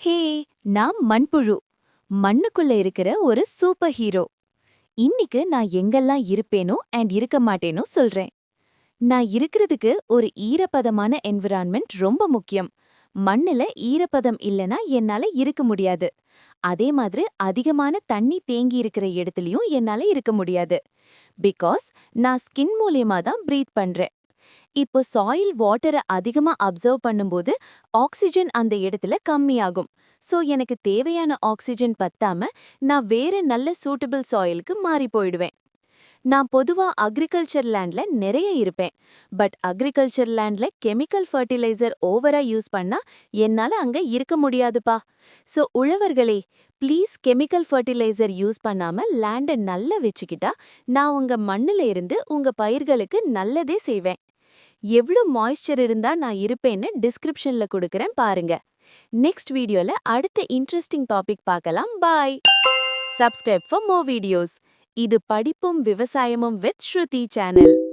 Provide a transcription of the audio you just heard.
ஹே, நான் மண்புழு. மண்ணுக்குள்ள இருக்கிற ஒரு சூப்பர் ஹீரோ. இன்னிக்கு நான் எங்கெல்லாம் இருப்பேனோ அண்ட் இருக்க மாட்டேனோ சொல்றேன். நான் இருக்கிறதுக்கு ஒரு ஈரப்பதமான என்விரான்மெண்ட் ரொம்ப முக்கியம். மண்ணுல ஈரப்பதம் இல்லனா என்னால இருக்க முடியாது. அதே மாதிரி அதிகமான தண்ணி தேங்கி இருக்கிற இடத்துலயும் என்னால இருக்க முடியாது. பிகாஸ் நான் ஸ்கின் மூலியமா தான் பிரீத் பண்றேன். இப்போ சாயில் வாட்டரை அதிகமா அப்சர்வ் பண்ணும்போது ஆக்சிஜன் அந்த இடத்துல கம்மியாகும். சோ எனக்கு தேவையான ஆக்சிஜன் பத்தாம நான் வேற நல்ல சூட்டபிள் சாயிலுக்கு மாறி போயிடுவேன். நான் பொதுவா அக்ரிகல்ச்சர் லேண்ட்ல நிறைய இருப்பேன். பட் அக்ரிகல்ச்சர் லேண்ட்ல கெமிக்கல் ஃபர்டிலைசர் ஓவரா யூஸ் பண்ணா என்னால அங்க இருக்க முடியாதுப்பா. சோ உழவர்களே, ப்ளீஸ் கெமிக்கல் ஃபர்டிலைசர் யூஸ் பண்ணாம லேண்டை நல்லா வச்சுக்கிட்டா நான் உங்க மண்ணுல இருந்து உங்க பயிர்களுக்கு நல்லதே செய்வேன். எவ்ளோ மாய்ஸ்சர் இருந்தா நான் இருப்பேன்னு டிஸ்கிரிப்ஷன்ல கொடுக்கறேன் பாருங்க. நெக்ஸ்ட் வீடியோல அடுத்த இன்ட்ரெஸ்டிங் டாபிக் பார்க்கலாம். Bye. Subscribe for more videos. இது படிப்பும் விவசாயமும் வித் ஸ்ருதி சேனல்.